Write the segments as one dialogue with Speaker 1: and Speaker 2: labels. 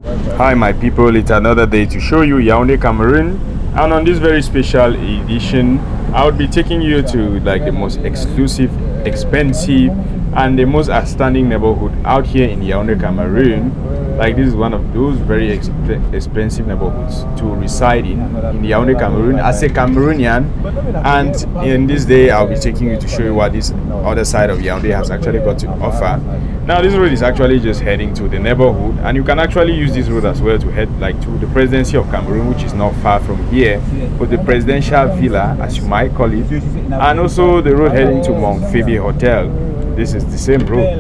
Speaker 1: Hi my people, it's another day to show you Yaounde Cameroon, and on this very special edition I would be taking you to like the most exclusive, expensive and the most outstanding neighborhood out here in Yaounde Cameroon. Like this is one of those very expensive neighborhoods to reside in Yaounde Cameroon as a Cameroonian. And in this day I'll be taking you to show you what this other side of Yaounde has actually got to offer. Now this road is actually just heading to the neighborhood, and you can actually use this road as well to head like to the presidency of Cameroon, which is not far from here, with the presidential villa as you might call it, and also the road heading to Mount Phoebe Hotel. This is the same road,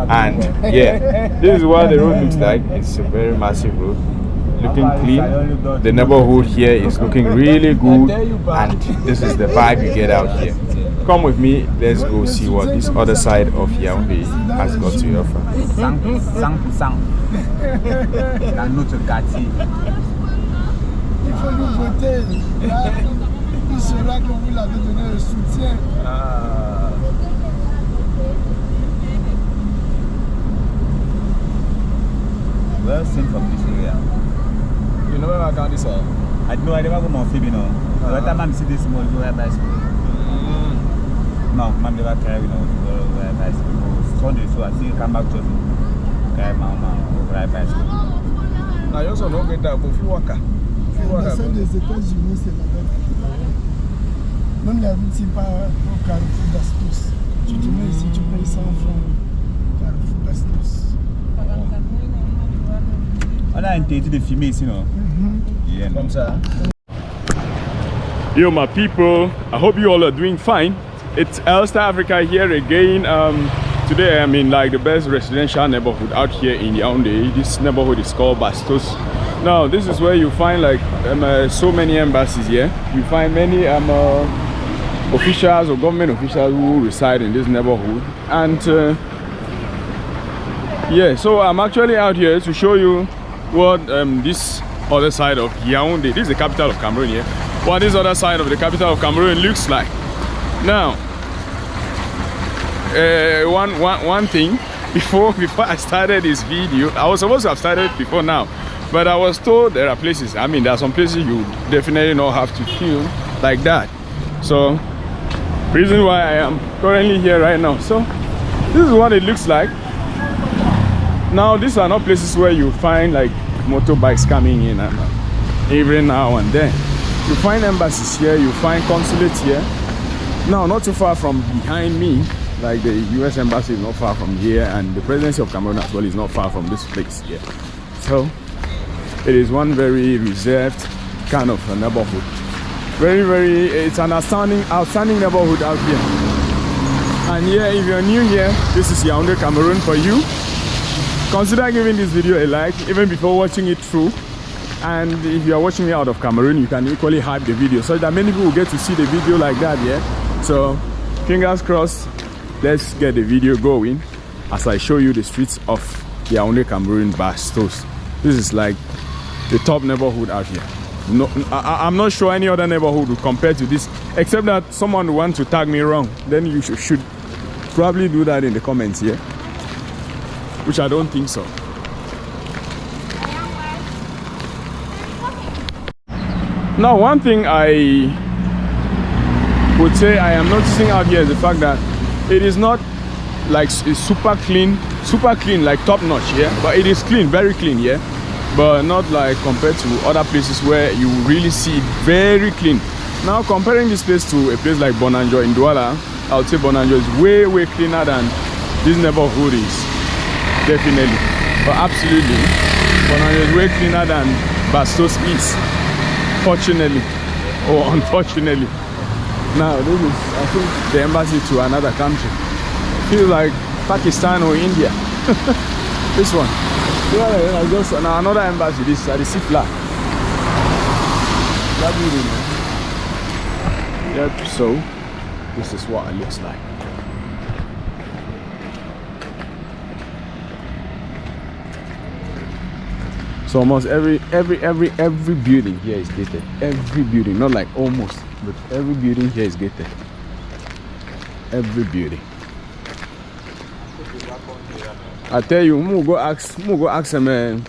Speaker 1: and yeah, this is what the road looks like. It's a very massive road, looking clean. The neighborhood here is looking really good, and this is the vibe you get out here. Come with me, let's go see what this other side of Yaounde has got to offer.
Speaker 2: 100% dans notre quartier.
Speaker 3: Il faut nous voter. Il sera que vous l'avez donné le soutien.
Speaker 2: Well seen from this area.
Speaker 4: You know where I got this all?
Speaker 2: I know I never go Mount Phoebe now. By the time I'm see this small, go ride bicycle. No, I'm never carry no go ride bicycle. Sunday, so I see you come back to me. Carry my ride bicycle.
Speaker 4: Now you also know get that, but if you walk,
Speaker 3: La scène des États-Unis, c'est la même. Même la route, c'est pas au carrefour Bastos. Tu te mets ici, tu payes 100 francs. Carrefour Bastos.
Speaker 2: On a interdit de filmer ici, non? Yeah,
Speaker 4: comme ça.
Speaker 1: Yo my people, I hope you all are doing fine. It's Elster Africa here again. Today I'm in like the best residential neighborhood out here in Yaounde. This neighborhood is called Bastos. Now this is where you find like so many embassies here. You find many officials or government officials who reside in this neighborhood. And yeah, so I'm actually out here to show you what this other side of Yaounde, this is the capital of Cameroon here, what this other side of the capital of Cameroon looks like. Now one thing before I started this video, I was supposed to have started before now, but I was told there are places, I mean there are some places you definitely not have to film like that. So reason why I am currently here right now. So this is what it looks like. Now these are not places where you find like motorbikes coming in and every now and then. You find embassies here, you find consulates here. Now not too far from behind me, like the US embassy is not far from here, and the presidency of Cameroon as well is not far from this place here. So it is one very reserved kind of a neighborhood. It's an outstanding neighborhood out here. And yeah, if you're new here, this is Yaounde Cameroon for you. Consider giving this video a like even before watching it through. And if you are watching me out of Cameroon, you can equally hype the video so that many people will get to see the video like that. Yeah, so fingers crossed, let's get the video going as I show you the streets of Yaounde Cameroon, Bastos. This is like the top neighborhood out here. No, I'm not sure any other neighborhood would compare to this, except that someone wants to tag me wrong. Then you should probably do that in the comments here, which I don't think so. Now one thing I would say I am noticing out here is the fact that it is not like it's super clean like top notch, yeah, but it is clean, very clean, yeah, but not like compared to other places where you really see it very clean. Now comparing this place to a place like Bonanjo in Duala, I would say Bonanjo is way cleaner than this neighborhood is. Definitely, but absolutely, Bonanjo is way cleaner than Bastos is. Fortunately or unfortunately. Now this is, I think, the embassy to another country. Feels like Pakistan or India. This one. Yeah, just another embassy. This is the sea flag. That building. Yep. So this is what it looks like. So almost every building here is gated. Every building, not like almost, but every building here is gated. Every building. I tell you, I'm go ask them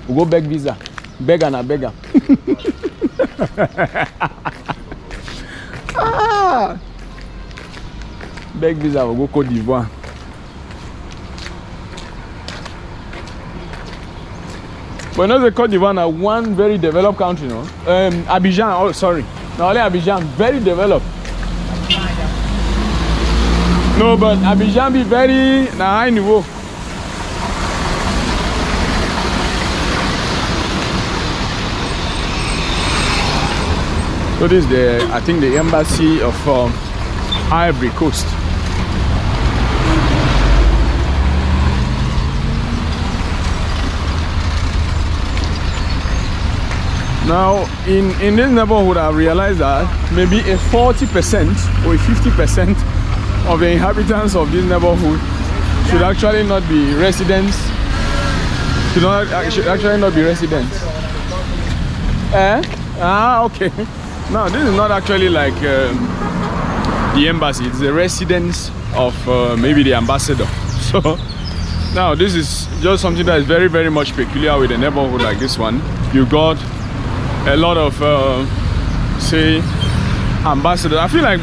Speaker 1: We go beg visa. Beggar na beggar. Ah. Beg visa, we go Côte d'Ivoire. But you know the Côte d'Ivoire is one very developed country, no? Abidjan, oh sorry. Not only Abidjan, very developed. No, but Abidjan be very high niveau. So this is the, I think, the embassy of Ivory Coast. Now, in this neighborhood, I realized that maybe a 40% or a 50% of the inhabitants of this neighborhood should actually not be residents. Should actually not be residents. Okay. No, this is not actually like the embassy. It's the residence of maybe the ambassador. So now this is just something that is very, very much peculiar with a neighborhood like this one. You got a lot of say ambassadors. I feel like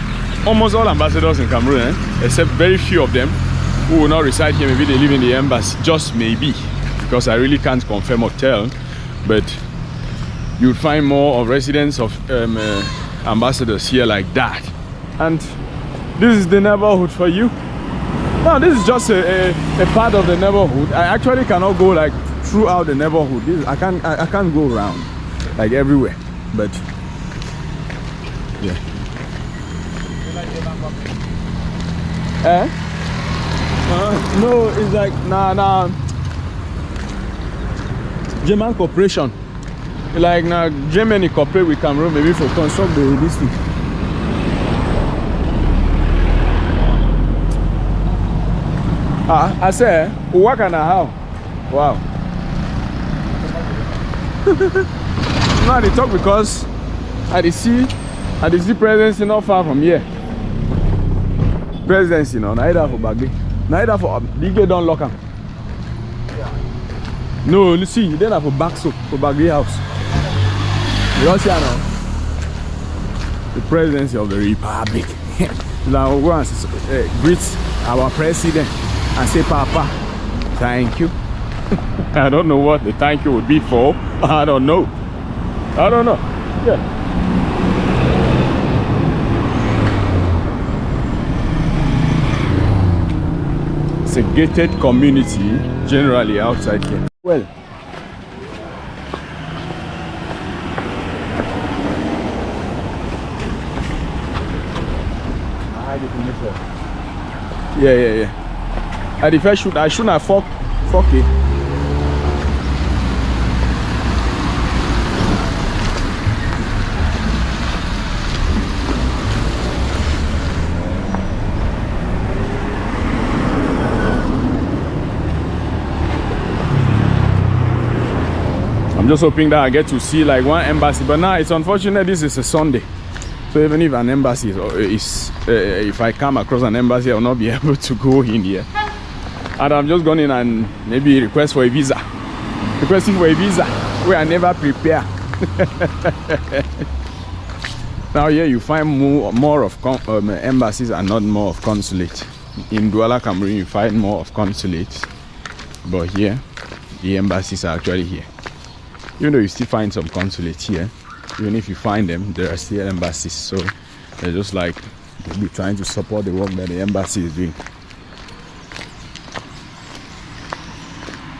Speaker 1: almost all ambassadors in Cameroon, except very few of them who will not reside here. Maybe they live in the embassy, just maybe, because I really can't confirm or tell. But you'd find more of residents of ambassadors here like that. And this is the neighborhood for you. Now this is just a part of the neighborhood. I actually cannot go like throughout the neighborhood. I can't go around like everywhere, but yeah. No, it's like nah. German corporation, like now Germany cooperate with Cameroon maybe for construct this thing. I say, what can I have? Wow. No, they talk because I see presidency not far from here. Presidency, no, neither for Bagay, neither for Big don't lock him. No, you see, you don't have a Bastos for Bagay house. You don't see now the presidency of the Republic. Now we go and greet our president and say, Papa, thank you. I don't know what the thank you would be for. I don't know. Yeah. It's a gated community generally outside here. Well, yeah. And if I shouldn't have fuck it. I'm just hoping that I get to see like one embassy, but now it's unfortunate this is a Sunday. So even if an embassy is if I come across an embassy, I will not be able to go in here. And I'm just going in and maybe request for a visa. Requesting for a visa where I never prepare. Now here you find more of embassies and not more of consulate. In Duala, Cameroon, you find more of consulates, but here the embassies are actually here. Even though you still find some consulates here, even if you find them, there are still embassies. So they're just like maybe trying to support the work that the embassy is doing.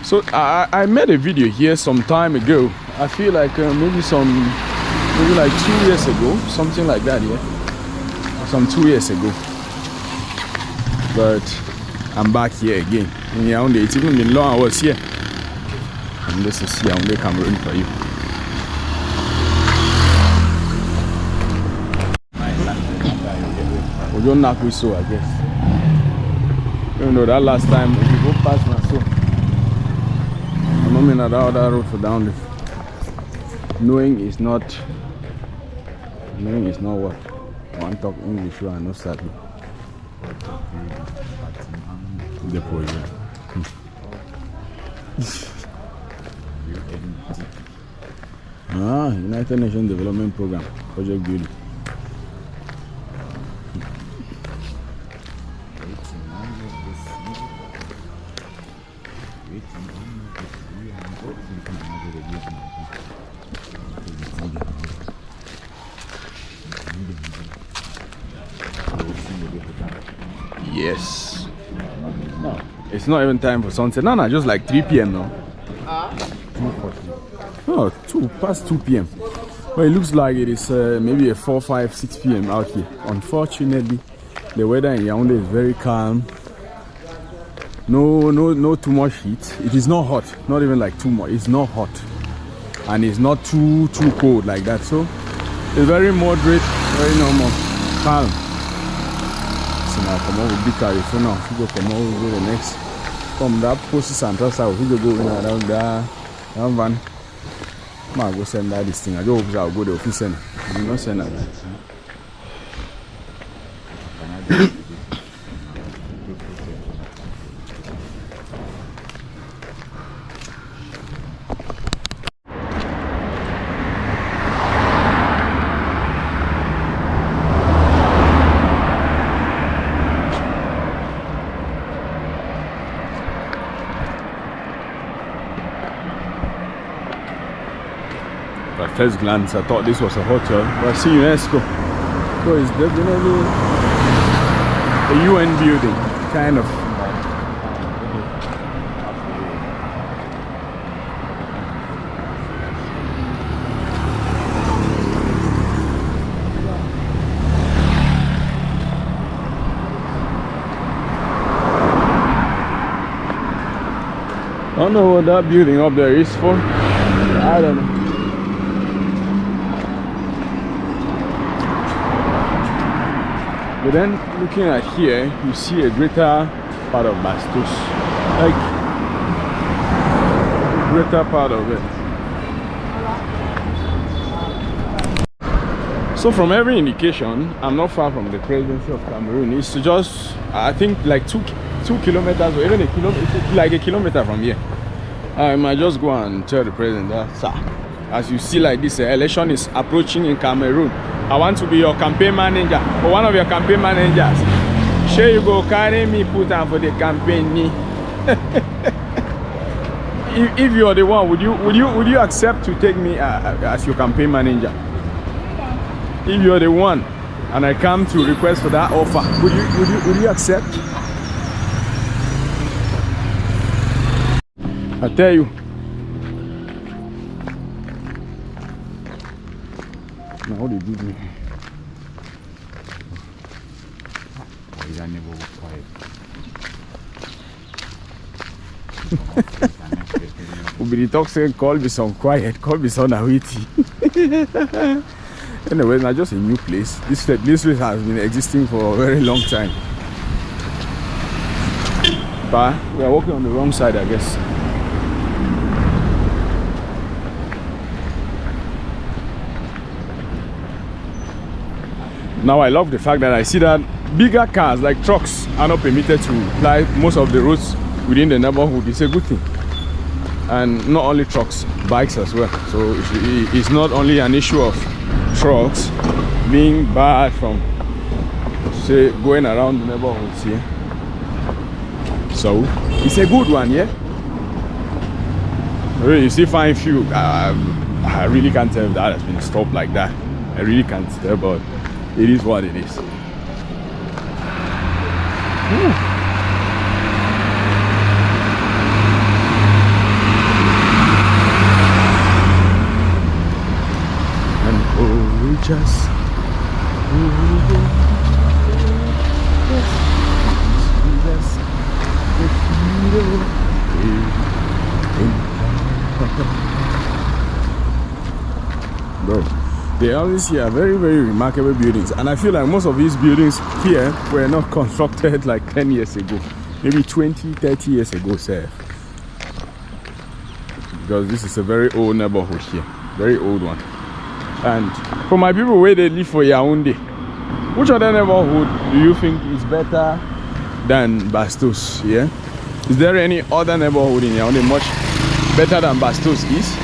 Speaker 1: So I made a video here some time ago. I feel like maybe like 2 years ago, something like that, yeah. Some 2 years ago. But I'm back here again in Yaounde. It's even been long I was here. And this is Yaounde Cameroon for you. We don't knock with so, I guess. Even though that last time we go past my so. I'm not mean that other road for down this. Knowing is not what. I want to talk English so I know sadly. The poison. United Nations Development Program, project building. Yes. No, it's not even time for sunset. No, just like 3 p.m. now. Oh, past 2 p.m. Well, it looks like it is maybe a 4, 5, 6 p.m. out here. Unfortunately, the weather in Yaounde is very calm. No too much heat. It is not hot, not even like too much. It's not hot, and it's not too cold like that. So it's very moderate, very normal, calm. So now come on with big car. So now if you go come on, we go the next. From that post Central South, we go around there. Van. I go send that this thing. I go I'll go to the office and you not send that. At first glance, I thought this was a hotel, but I see UNESCO. So it's definitely a UN building, kind of. I don't know what that building up there is for. I don't know. But then looking at here, you see a greater part of Bastos, like greater part of it. So from every indication, I'm not far from the presidency of Cameroon. It's just, I think, like 2 kilometers, or even a kilometer, like a kilometer from here. I might just go and tell the president that, sir, as you see, like this election is approaching in Cameroon. I want to be your campaign manager, or one of your campaign managers. Sure, you go carry me, put on for the campaign. If you're the one, would you accept to take me as your campaign manager? If you're the one, and I come to request for that offer, would you accept? I tell you. Now what do you do me? I never was quiet. Ubiri talk say call me some quiet, call me some witty. Anyway, not just a new place. This place has been existing for a very long time. But we are walking on the wrong side, I guess. Now I love the fact that I see that bigger cars like trucks are not permitted to ply most of the roads within the neighborhood. It's a good thing. And not only trucks, bikes as well. So it's not only an issue of trucks being bad from, say, going around the neighborhoods here. So it's a good one, yeah. You see fine few. I really can't tell if that has been stopped like that. I really can't tell, but it is what it is. And we just bro, they always here are very, very remarkable buildings, and I feel like most of these buildings here were not constructed like 10 years ago, maybe 20-30 years ago, sir. Because this is a very old neighborhood here, very old one. And for my people where they live for Yaounde, which other neighborhood do you think is better than Bastos? Yeah, is there any other neighborhood in Yaounde much better than Bastos is,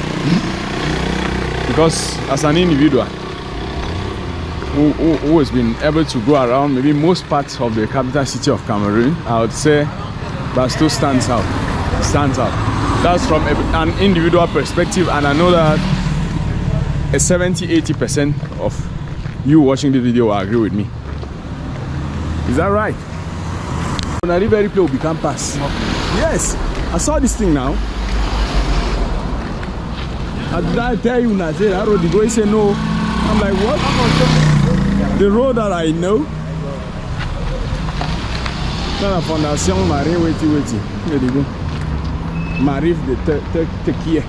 Speaker 1: because as an individual who has been able to go around maybe most parts of the capital city of Cameroon, I would say Bastos stands out. That's from an individual perspective, and I know that a 70-80% of you watching the video will agree with me. Is that right? When I very play will become pass. Yes, I saw this thing now. Did I tell you not that road? The guy said no. I'm like, what? The road that I know. La fondation Marie wait. Here you go. Marie de Turkey.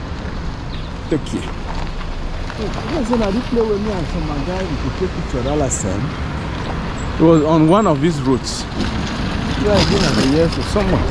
Speaker 1: It was on one of these roads. Yeah, I've been at the years or somewhere.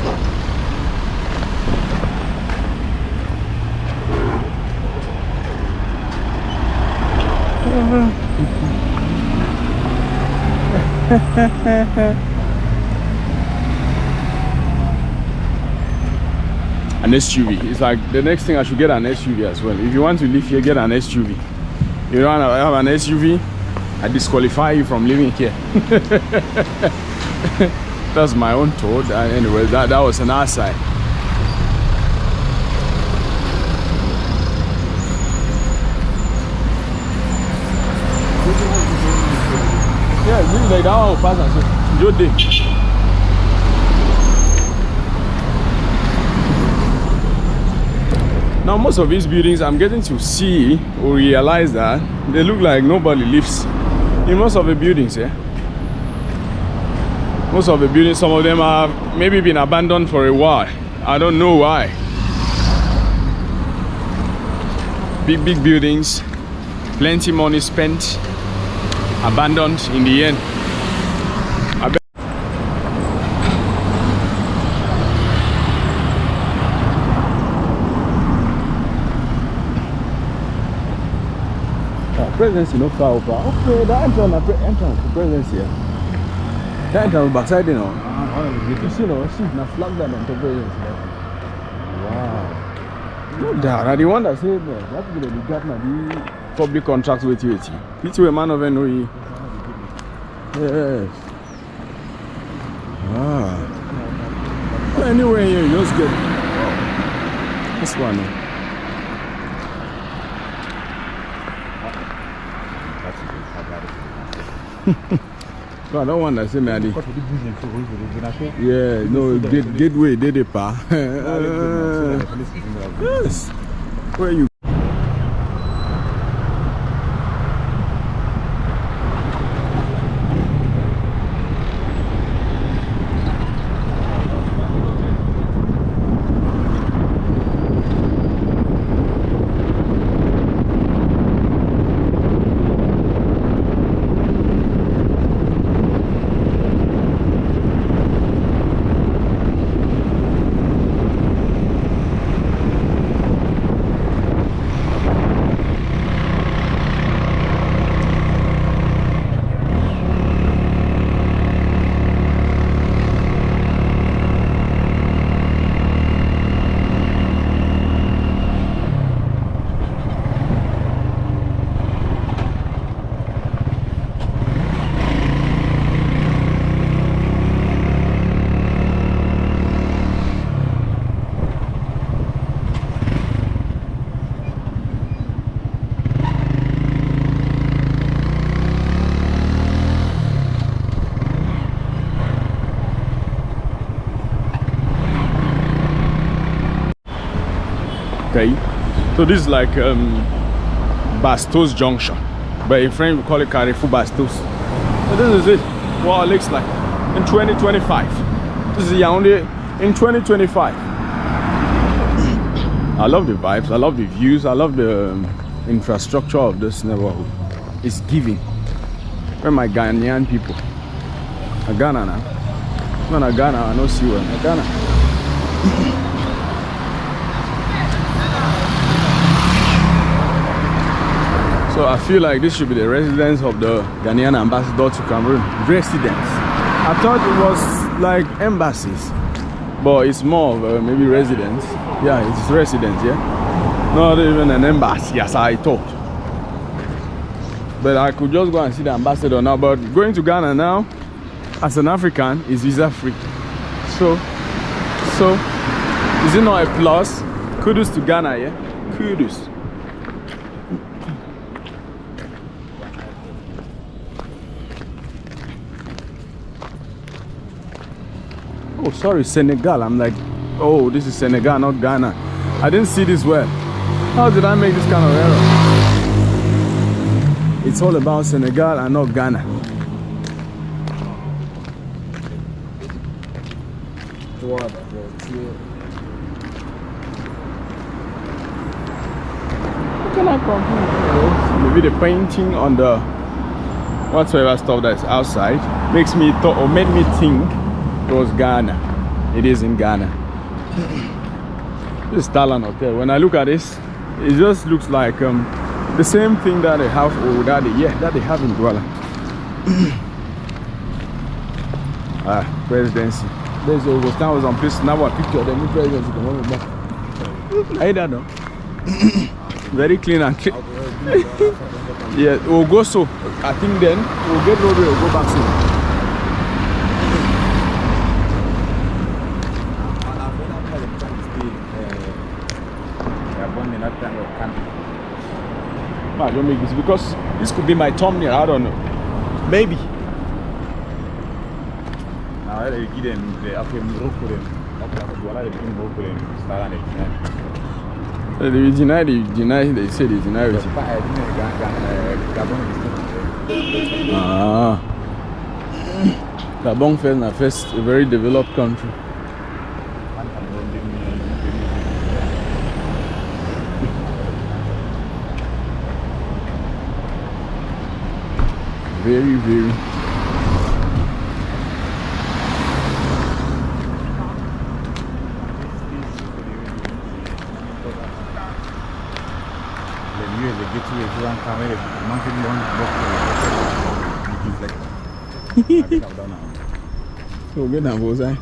Speaker 1: An SUV. It's like the next thing I should get an SUV as well. If you want to live here, get an SUV. You don't have an SUV, I disqualify you from living here. That's my own thought. Anyway, that was an outside. Yeah, this is like that one will pass and say, Jode. Now most of these buildings I'm getting to see or realize that they look like nobody lives in most of the buildings, yeah. Most of the buildings, some of them have maybe been abandoned for a while. I don't know why. Big buildings, plenty money spent, abandoned in the end. Presidency no far over. Okay, that entrance to presidency. That entrance backside, you know. You see, no, see, now flag that on the presidency. Wow. No doubt. I the one that said that. That's the government, the public contracts with you. It's a man of NOE. Yes. Ah. Well, anyway, you just get. Wow. This one. So I don't want to say me. Yeah, no, gateway, Dedepa. Yes. Where you? Okay, so this is like Bastos junction, but in French we call it Carrefour Bastos. So this is it, what it looks like in 2025. This is Yaounde in 2025. I love the vibes, I love the views, I love the infrastructure of this neighborhood. It's giving. Where my Ghanaian people? A Ghana now. When I Ghana, I don't see where I Ghana. So I feel like this should be the residence of the Ghanaian ambassador to Cameroon. Residence. I thought it was like embassies. but it's more of maybe residence. Yeah, it's residence, yeah. Not even an embassy, as I thought. But I could just go and see the ambassador now. But going to Ghana now, as an African, is visa free. So is it not a plus? Kudos to Ghana, yeah. Kudos. Oh, sorry, Senegal. I'm like, oh, this is Senegal, not Ghana. I didn't see this well. How did I make this kind of error? It's all about Senegal and not Ghana. How can I confuse? Maybe the painting on the whatsoever stuff that's outside makes me thought or made me think it was Ghana. It is in Ghana. This is Talan Hotel. When I look at this, it just looks like the same thing that they have, or that they have in Duala. Presidency. There's always now was on place now. A picture of the new presidency. I don't know. Very clean and clean. Yeah, we'll go so. I think then we'll get road. We'll go back soon. I don't make this because this could be my thumbnail. I don't know. Maybe.
Speaker 2: Now they give them the
Speaker 1: they say they deny it. Gabon first a very developed country. Very so good now, was I?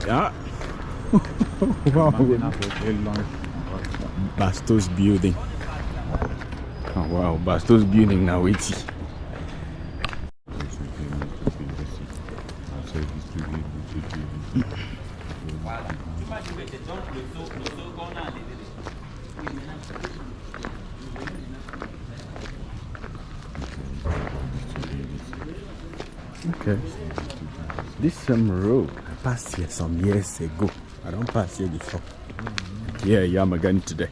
Speaker 1: Yeah. Wow. Bastos building. Oh wow, Bastos building now, wait. Okay. This road I passed here some years ago. I don't pass here before. Yeah, I'm again today.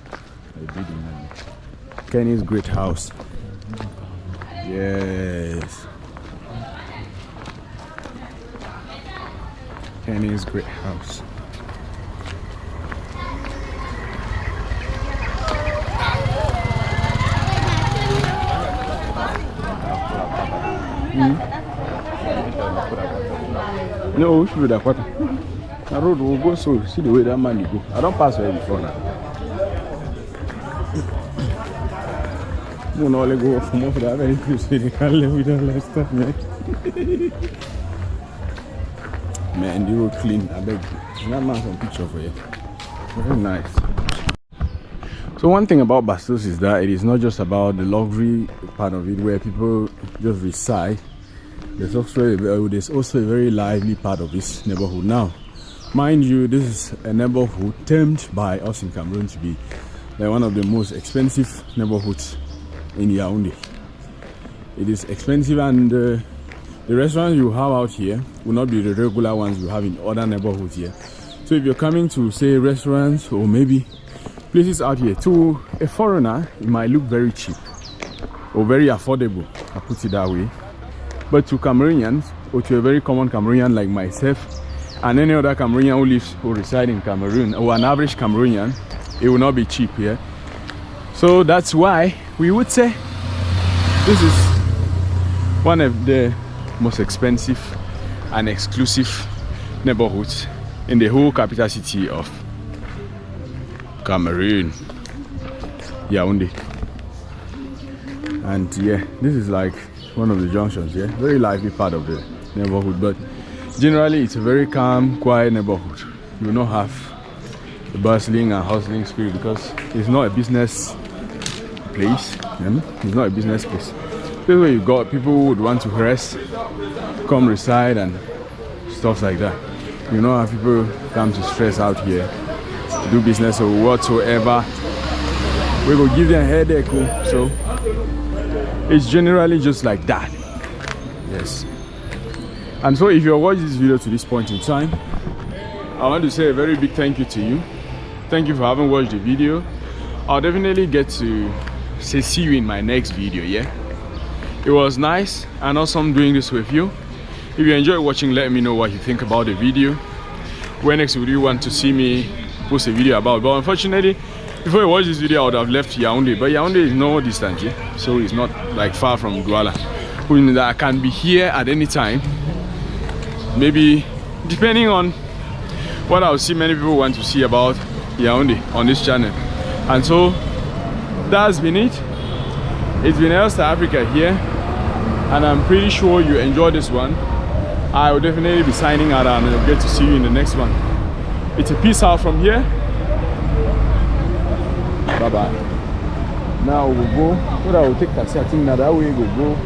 Speaker 1: Kenny's great house. Yes. Kenny's great house. No, we should do that. The road will go so. See the way that man go. I don't pass here before now. We no only go from over there. Very close. They can't live with all that stuff, man. Man, the road clean. I beg. That man some picture for you. Very nice. So one thing about Bastos is that it is not just about the luxury part of it where people just reside. There's also a very lively part of this neighborhood. Now, mind you, this is a neighborhood termed by us in Cameroon to be like one of the most expensive neighborhoods in Yaounde. It is expensive, and the restaurants you have out here will not be the regular ones you have in other neighborhoods here. So if you're coming to say restaurants or maybe places out here, to a foreigner it might look very cheap or very affordable, I put it that way. But to Cameroonians, or to a very common Cameroonian like myself and any other Cameroonian who lives or reside in Cameroon, or an average Cameroonian, it will not be cheap here. So that's why we would say this is one of the most expensive and exclusive neighborhoods in the whole capital city of Cameroon, Yaounde. And yeah, this is like one of the junctions, yeah, very lively part of the neighborhood. But generally it's a very calm, quiet neighborhood. You will not have a bustling and hustling spirit because it's not a business place. It's not a business place. This is where you got people who would want to rest, come reside and stuff like that. You know how people come to stress out here, do business or whatsoever. We will give them a headache. So it's generally just like that. Yes. And so if you're watching this video to this point in time, I want to say a very big thank you to you. Thank you for having watched the video. I'll definitely get to say see you in my next video. Yeah, it was nice and awesome doing this with you. If you enjoyed watching, let me know what you think about the video. Where next would you want to see me post a video about? But unfortunately, before you watch this video, I would have left Yaounde, but Yaounde is no distance, yeah? So it's not like far from Duala. Which means that I can be here at any time. Maybe depending on what I'll see many people want to see about Yaounde on this channel. And so that's been it. It's been Elster Africa here, and I'm pretty sure you enjoyed this one. I will definitely be signing out and I'll get to see you in the next one. It's a peace out from here. Bye bye. Now we'll go. What I will take taxi, I think that way we'll go.